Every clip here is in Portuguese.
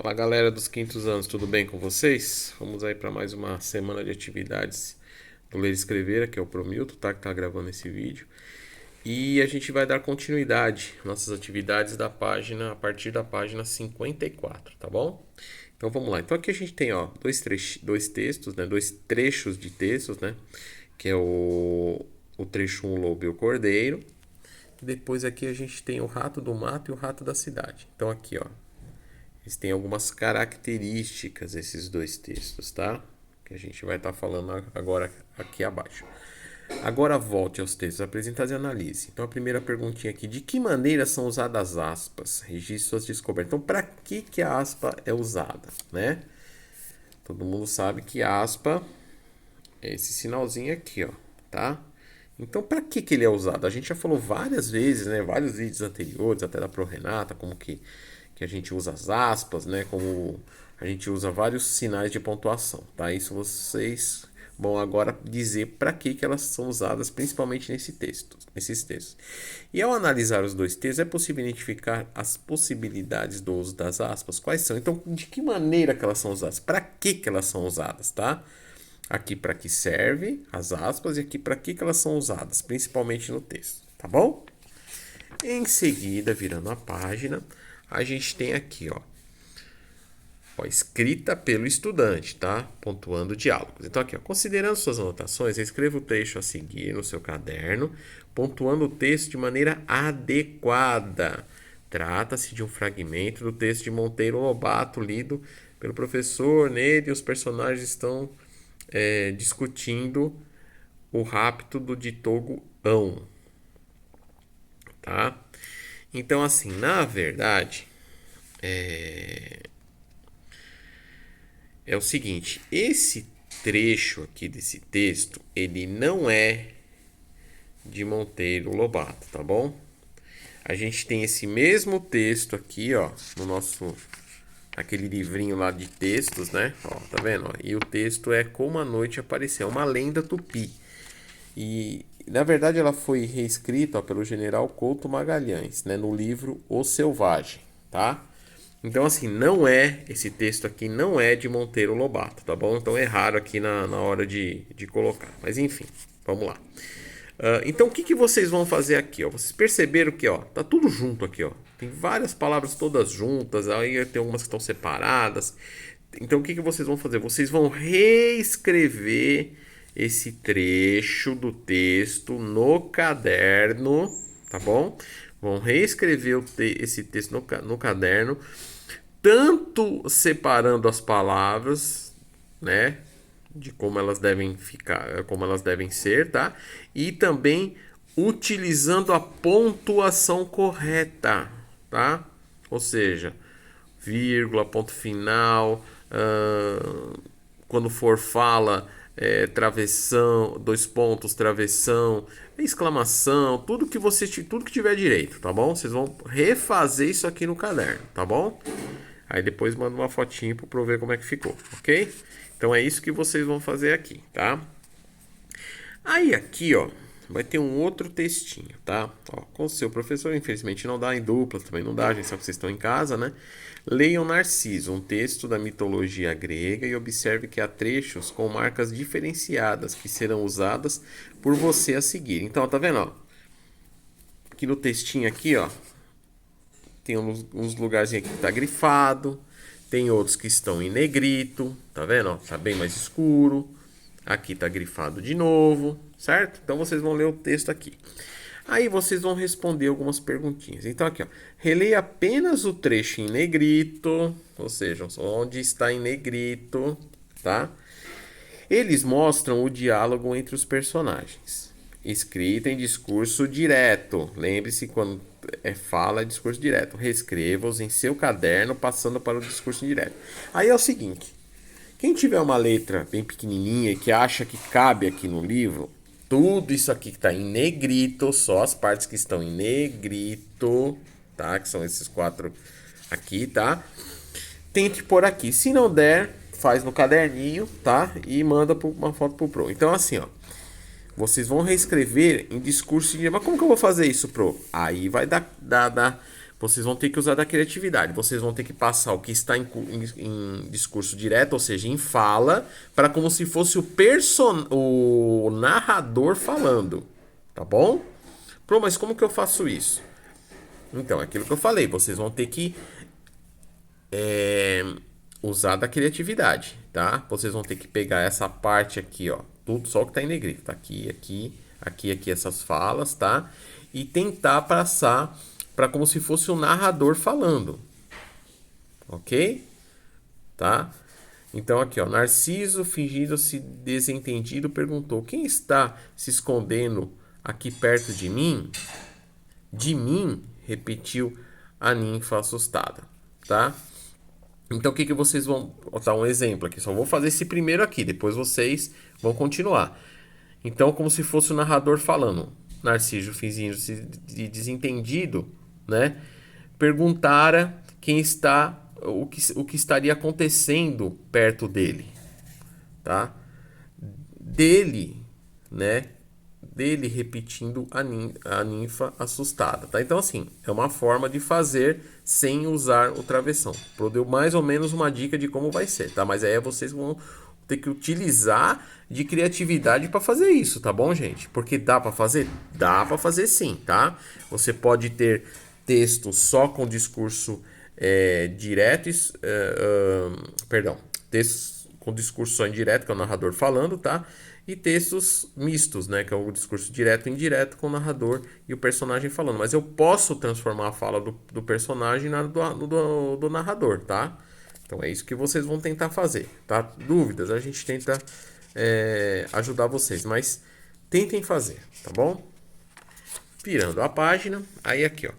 Fala galera dos quintos anos, tudo bem com vocês? Vamos aí para mais uma semana de atividades do Ler e Escrever, que é o Promilton, tá? Que tá gravando esse vídeo. E a gente vai dar continuidade às nossas atividades da página, a partir da página 54, tá bom? Então vamos lá. Então aqui a gente tem dois textos, né? Dois trechos de textos, né? Que é o trecho 1, o Lobo e o Cordeiro. E depois aqui a gente tem o Rato do Mato e o Rato da Cidade. Então aqui, ó. Eles têm algumas características, esses dois textos, tá? Que a gente vai estar falando agora aqui abaixo. Agora volte aos textos apresentados e analise. Então a primeira perguntinha aqui: de que maneira são usadas aspas? Registre suas descobertas. Então para que a aspa é usada, né? Todo mundo sabe que aspa é esse sinalzinho aqui, ó, tá? Então para que ele é usado? A gente já falou várias vezes, né? Vários vídeos anteriores, até da Pro Renata, como que a gente usa as aspas, né? Como a gente usa vários sinais de pontuação, tá? Isso vocês vão agora dizer para que elas são usadas, principalmente nesses textos. E ao analisar os dois textos, é possível identificar as possibilidades do uso das aspas. Quais são? Então, de que maneira que elas são usadas? Para que elas são usadas, tá? Aqui para que serve as aspas e aqui para que elas são usadas, principalmente no texto, tá bom? Em seguida, virando a página, a gente tem aqui, ó, escrita pelo estudante, tá? Pontuando diálogos. Então aqui, ó, considerando suas anotações, escreva o trecho a seguir no seu caderno, pontuando o texto de maneira adequada. Trata-se de um fragmento do texto de Monteiro Lobato, lido pelo professor. Nele, os personagens estão discutindo o rapto do Ditogo-ão, tá? Então, assim, na verdade, é o seguinte: esse trecho aqui desse texto, ele não é de Monteiro Lobato, tá bom? A gente tem esse mesmo texto aqui, ó, no nosso, aquele livrinho lá de textos, né? Ó, tá vendo? Ó? E o texto é Como a Noite Apareceu, uma lenda tupi. E na verdade ela foi reescrita, ó, pelo general Couto Magalhães, né, no livro O Selvagem, tá? Então assim, esse texto aqui não é de Monteiro Lobato, tá bom? Então é raro aqui na hora de colocar, mas enfim, vamos lá. Então o que vocês vão fazer aqui, ó? Vocês perceberam que, ó, tá tudo junto aqui, ó. Tem várias palavras todas juntas, aí tem algumas que estão separadas. Então o que vocês vão fazer? Vocês vão reescrever esse trecho do texto no caderno, tá bom? Vão reescrever esse texto no caderno, tanto separando as palavras, né, de como elas devem ficar, como elas devem ser, tá? E também utilizando a pontuação correta, tá? Ou seja, vírgula, ponto final, quando for fala, travessão, dois pontos, travessão, exclamação, tudo que tiver direito, tá bom? Vocês vão refazer isso aqui no caderno, tá bom? Aí depois manda uma fotinha para eu ver como é que ficou, ok? Então é isso que vocês vão fazer aqui, tá? Aí aqui, ó, vai ter um outro textinho, tá? Ó, com o seu professor, infelizmente não dá em dupla, também não dá, a gente sabe que vocês estão em casa, né? Leiam Narciso, um texto da mitologia grega, e observe que há trechos com marcas diferenciadas que serão usadas por você a seguir. Então, ó, tá vendo, ó? Aqui no textinho aqui, ó, tem uns lugarzinhos aqui que tá grifado, tem outros que estão em negrito, tá vendo, ó? Tá bem mais escuro. Aqui tá grifado de novo, certo? Então vocês vão ler o texto aqui. Aí vocês vão responder algumas perguntinhas. Então aqui, ó, releia apenas o trecho em negrito, ou seja, onde está em negrito, tá? Eles mostram o diálogo entre os personagens, escrito em discurso direto. Lembre-se, quando fala, é discurso direto. Reescreva-os em seu caderno, passando para o discurso direto. Aí é o seguinte: quem tiver uma letra bem pequenininha e que acha que cabe aqui no livro, tudo isso aqui que está em negrito, só as partes que estão em negrito, tá? Que são esses 4 aqui, tá? Tente pôr aqui. Se não der, faz no caderninho, tá? E manda uma foto pro Pro. Então assim, ó, vocês vão reescrever em discurso de... Mas como que eu vou fazer isso, Pro? Aí vai dar vocês vão ter que usar da criatividade. Vocês vão ter que passar o que está em discurso direto, ou seja, em fala, para como se fosse o narrador falando. Tá bom? Pô, mas como que eu faço isso? Então, é aquilo que eu falei. Vocês vão ter que usar da criatividade, tá? Vocês vão ter que pegar essa parte aqui, ó. Tudo só o que tá em negrito. Tá aqui, aqui, essas falas, tá? E tentar passar para como se fosse um narrador falando. Ok? Tá? Então aqui, ó. Narciso, fingindo-se desentendido, perguntou: quem está se escondendo aqui perto de mim? De mim? Repetiu a ninfa assustada. Tá? Então, o que vocês vão... Vou dar um exemplo aqui. Só vou fazer esse primeiro aqui. Depois vocês vão continuar. Então, como se fosse o narrador falando. Narciso, fingindo-se de desentendido, né? Perguntara quem está... O que estaria acontecendo perto dele. Tá? Dele, né? Dele repetindo a ninfa assustada, tá? Então, assim, é uma forma de fazer sem usar o travessão. Deu mais ou menos uma dica de como vai ser, tá? Mas aí vocês vão ter que utilizar de criatividade para fazer isso, tá bom, gente? Porque dá para fazer? Dá para fazer sim, tá? Você pode ter texto só com discurso direto, perdão, texto com discurso só indireto, que é o narrador falando, tá? E textos mistos, né? Que é o discurso direto e indireto com o narrador e o personagem falando. Mas eu posso transformar a fala do personagem do narrador, tá? Então é isso que vocês vão tentar fazer, tá? Dúvidas, a gente tenta ajudar vocês, mas tentem fazer, tá bom? Virando a página, aí aqui, ó.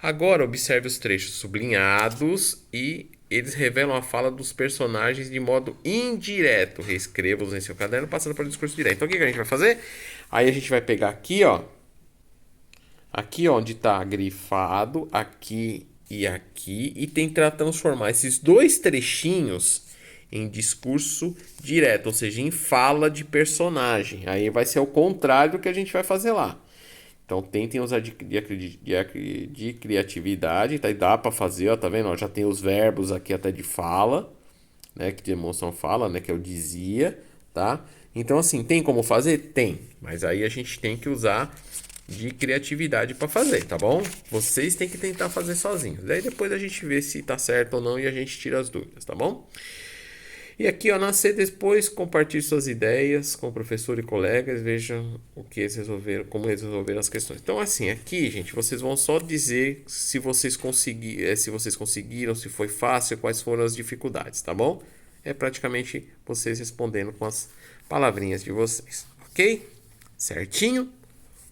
Agora observe os trechos sublinhados e eles revelam a fala dos personagens de modo indireto. Reescreva-os em seu caderno, passando para o discurso direto. Então, o que a gente vai fazer? Aí a gente vai pegar aqui, ó. Aqui onde está grifado, aqui, e tentar transformar esses dois trechinhos em discurso direto, ou seja, em fala de personagem. Aí vai ser o contrário do que a gente vai fazer lá. Então tentem usar de criatividade, tá? E dá para fazer, ó, tá vendo? Ó, já tem os verbos aqui até de fala, né? Que demonstram fala, né? Que eu dizia, tá? Então assim, tem como fazer? Tem, mas aí a gente tem que usar de criatividade para fazer, tá bom? Vocês têm que tentar fazer sozinhos. Daí depois a gente vê se tá certo ou não e a gente tira as dúvidas, tá bom? E aqui, ó, nascer depois, compartilhe suas ideias com o professor e colegas, vejam o que eles resolveram, como eles resolveram as questões. Então, assim, aqui, gente, vocês vão só dizer se vocês conseguiram, se foi fácil, quais foram as dificuldades, tá bom? É praticamente vocês respondendo com as palavrinhas de vocês, ok? Certinho?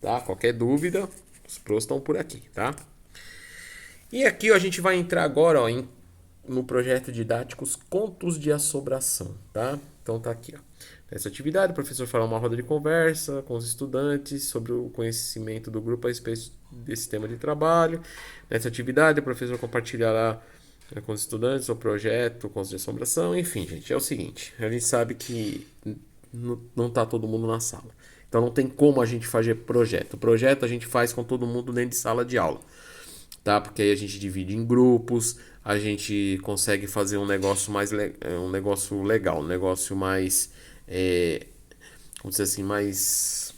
Tá? Qualquer dúvida, os pros estão por aqui, tá? E aqui, ó, a gente vai entrar agora, ó, no projeto didáticos Contos de Assombração, tá? Então tá aqui, ó. Nessa atividade, o professor fará uma roda de conversa com os estudantes sobre o conhecimento do grupo a respeito desse tema de trabalho. Nessa atividade, o professor compartilhará com os estudantes o projeto Contos de Assombração. Enfim, gente, é o seguinte, a gente sabe que não tá todo mundo na sala. Então não tem como a gente fazer projeto. O projeto a gente faz com todo mundo dentro de sala de aula, tá? Porque aí a gente divide em grupos, a gente consegue fazer um negócio um negócio legal, um negócio mais, vamos dizer assim, mais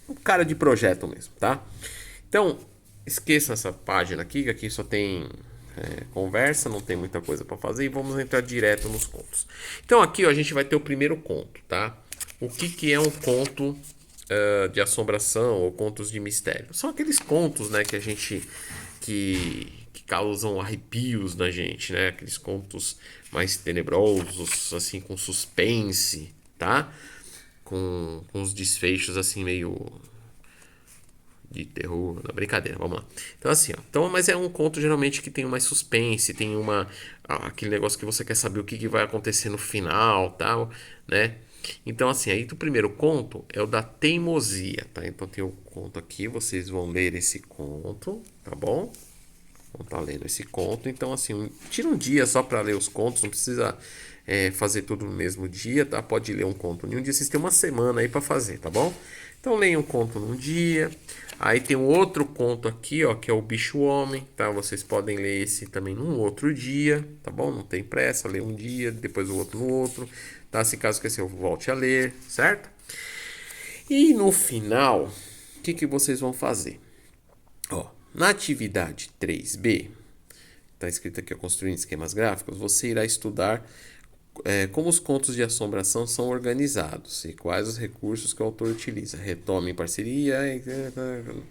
um cara de projeto mesmo, tá? Então, esqueça essa página aqui, que aqui só tem conversa, não tem muita coisa para fazer, e vamos entrar direto nos contos. Então aqui, ó, a gente vai ter o primeiro conto, tá? O que é um conto de assombração ou contos de mistério? São aqueles contos, né, que a gente que causam arrepios na gente, né? Aqueles contos mais tenebrosos, assim, com suspense, tá? Com uns desfechos assim meio de terror, na brincadeira, vamos lá. Então assim, ó, então, mas é um conto geralmente que tem mais suspense, tem aquele negócio que você quer saber o que vai acontecer no final, tal, né? Então assim, aí o primeiro conto é o da teimosia, tá? Então tem o conto aqui, vocês vão ler esse conto, tá bom? Vão estar lendo esse conto, então assim, tira um dia só para ler os contos, não precisa fazer tudo no mesmo dia, tá? Pode ler um conto em um dia, vocês têm uma semana aí para fazer, tá bom? Então leia um conto num dia. Aí tem um outro conto aqui, ó, que é o Bicho Homem, tá? Vocês podem ler esse também num outro dia, tá bom? Não tem pressa, lê um dia, depois o outro no outro, tá? Se caso esquecer, volte a ler, certo? E no final, o que vocês vão fazer? Ó, na atividade 3B, tá escrito aqui, ó, construindo esquemas gráficos, você irá estudar como os contos de assombração são organizados e quais os recursos que o autor utiliza. Retome em parceria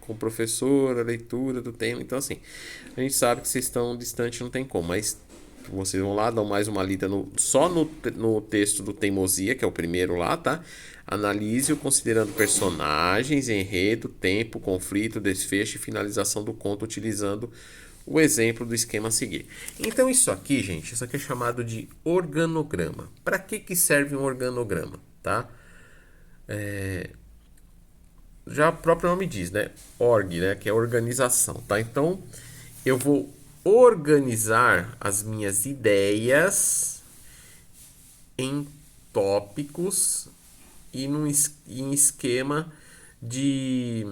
com o professor, a leitura do tema. Então, assim, a gente sabe que vocês estão distantes, não tem como, mas vocês vão lá, dão mais uma lida só no texto do Teimosia, que é o primeiro lá, tá? Analise-o considerando personagens, enredo, tempo, conflito, desfecho e finalização do conto, utilizando o exemplo do esquema a seguir. Então isso aqui, gente, isso aqui é chamado de organograma. Para que serve um organograma, tá? Já o próprio nome diz, né? Org, né? Que é organização, tá? Então eu vou organizar as minhas ideias em tópicos e em esquema de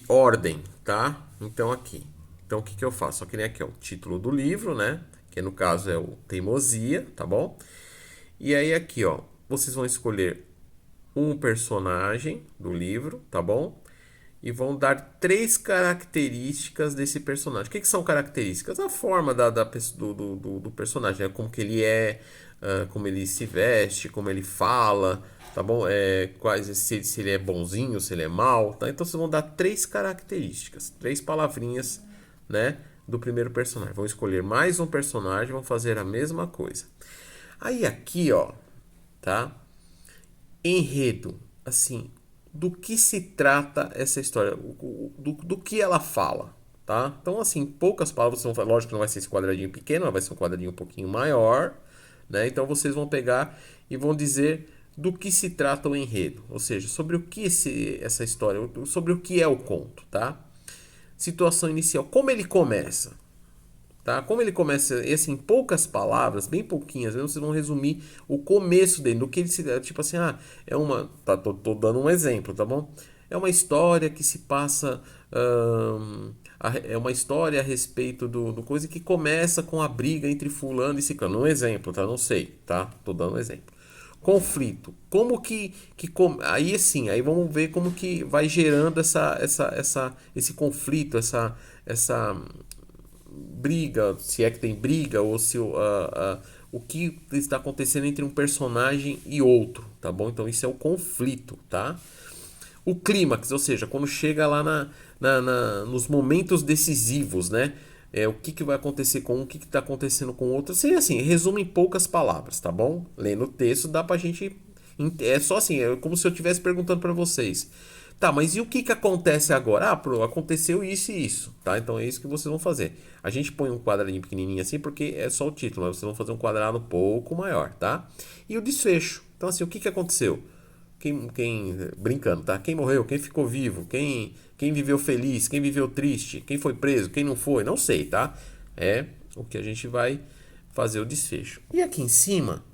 ordem, tá? Então aqui. Então o que eu faço? Aqui, né, aqui é o título do livro, né? Que no caso é o Teimosia, tá bom? E aí aqui, ó, vocês vão escolher um personagem do livro, tá bom? E vão dar 3 características desse personagem. O que são características? A forma do personagem, né? Como que ele é, como ele se veste, como ele fala, tá bom? Se ele é bonzinho, se ele é mau, tá? Então vocês vão dar 3 características, 3 palavrinhas, né? Do primeiro personagem. Vão escolher mais um personagem, vão fazer a mesma coisa. Aí aqui, ó, tá? Enredo, assim, do que se trata essa história, do que ela fala, tá? Então, assim, em poucas palavras, lógico que não vai ser esse quadradinho pequeno, vai ser um quadradinho um pouquinho maior, né? Então, vocês vão pegar e vão dizer do que se trata o enredo, ou seja, sobre o que essa história, sobre o que é o conto, tá? Situação inicial, como ele começa, tá? Como ele começa, assim, em poucas palavras, bem pouquinhas, vocês vão resumir o começo dele, no que ele se, tipo assim, é uma, tô dando um exemplo, tá bom? É uma história que se passa, é uma história a respeito do coisa que começa com a briga entre fulano e ciclano. Um exemplo, tá? Não sei, tá? Tô dando um exemplo. Conflito. Como aí assim, aí vamos ver como que vai gerando esse conflito, essa briga, se é que tem briga, ou se o que está acontecendo entre um personagem e outro, tá bom? Então isso é o conflito, tá? O clímax, ou seja, quando chega lá nos momentos decisivos, né? O que vai acontecer com um, o que está acontecendo com o outro. Assim, resumo em poucas palavras, tá bom? Lendo o texto dá pra gente... É só assim, é como se eu estivesse perguntando para vocês. Tá, mas e o que acontece agora? Aconteceu isso e isso, tá? Então é isso que vocês vão fazer. A gente põe um quadradinho pequenininho assim porque é só o título, mas vocês vão fazer um quadrado um pouco maior, tá? E o desfecho. Então assim, o que aconteceu? Brincando, tá? Quem morreu? Quem ficou vivo? Quem viveu feliz? Quem viveu triste? Quem foi preso? Quem não foi? Não sei, tá? É o que a gente vai fazer o desfecho. E aqui em cima,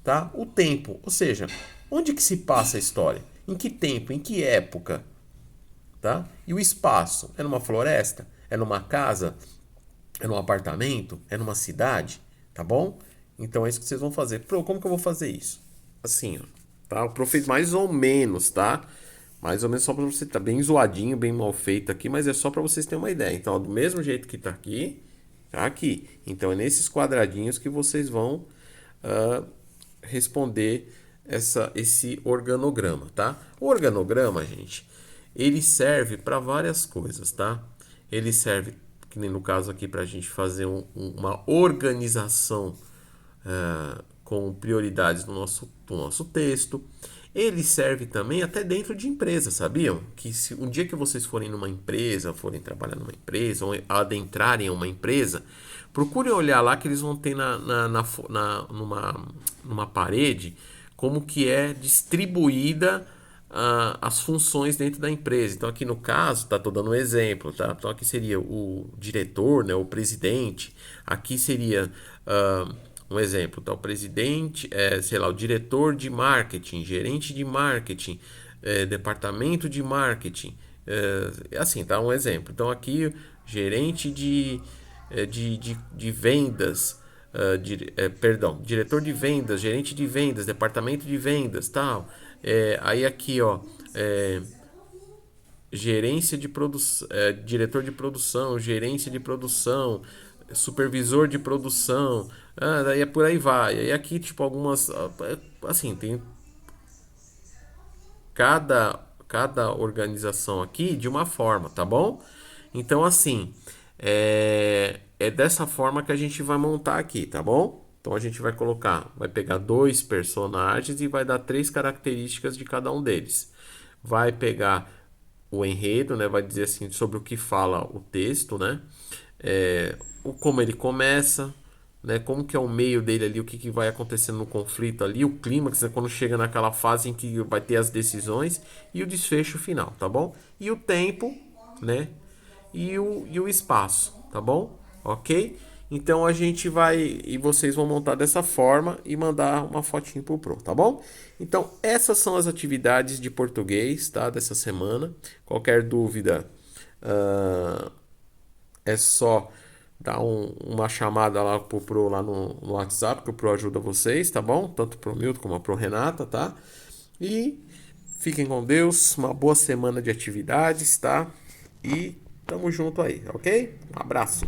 tá? O tempo, ou seja, onde que se passa a história? Em que tempo? Em que época? Tá? E o espaço? É numa floresta? É numa casa? É num apartamento? É numa cidade? Tá bom? Então é isso que vocês vão fazer. Como que eu vou fazer isso? Assim, ó. Tá? O Pro fez mais ou menos, tá? Mais ou menos só para você tá bem zoadinho, bem mal feito aqui, mas é só para vocês terem uma ideia. Então, ó, do mesmo jeito que tá aqui, tá aqui. Então é nesses quadradinhos que vocês vão responder esse organograma, tá? O organograma, gente, ele serve para várias coisas, tá? Ele serve, que nem no caso aqui, para a gente fazer uma organização com prioridades do nosso texto. Ele serve também até dentro de empresa, sabiam? Que se um dia que vocês forem numa empresa, forem trabalhar numa empresa, ou adentrarem uma empresa, procurem olhar lá que eles vão ter numa parede como que é distribuída as funções dentro da empresa. Então aqui no caso, tô dando um exemplo, tá? Então aqui seria o diretor, né, o presidente. Aqui seria um exemplo, tá? O presidente, sei lá, o diretor de marketing, gerente de marketing, departamento de marketing, assim, tá um exemplo. Então aqui, gerente de vendas, perdão, diretor de vendas, gerente de vendas, departamento de vendas, tal. Aí aqui, ó, é, gerência de produção, diretor de produção, gerência de produção, supervisor de produção, daí é por aí vai. E aqui, tipo, algumas, assim, tem cada organização aqui de uma forma, tá bom? Então, assim, é dessa forma que a gente vai montar aqui, tá bom? Então a gente vai pegar dois personagens e vai dar três características de cada um deles. Vai pegar o enredo, né? Vai dizer assim sobre o que fala o texto, né? Como ele começa, né? Como que é o meio dele ali, o que vai acontecendo no conflito ali, o clímax, né, quando chega naquela fase em que vai ter as decisões e o desfecho final, tá bom? E o tempo, né? E o espaço, tá bom? Ok? Então a gente vai e vocês vão montar dessa forma e mandar uma fotinho pro Pro, tá bom? Então essas são as atividades de português, tá? Dessa semana. Qualquer dúvida, uh, é só dar uma chamada lá pro Pro lá no WhatsApp, que o Pro ajuda vocês, tá bom? Tanto pro Milton como pro Renata, tá? E fiquem com Deus, uma boa semana de atividades, tá? E tamo junto aí, ok? Um abraço.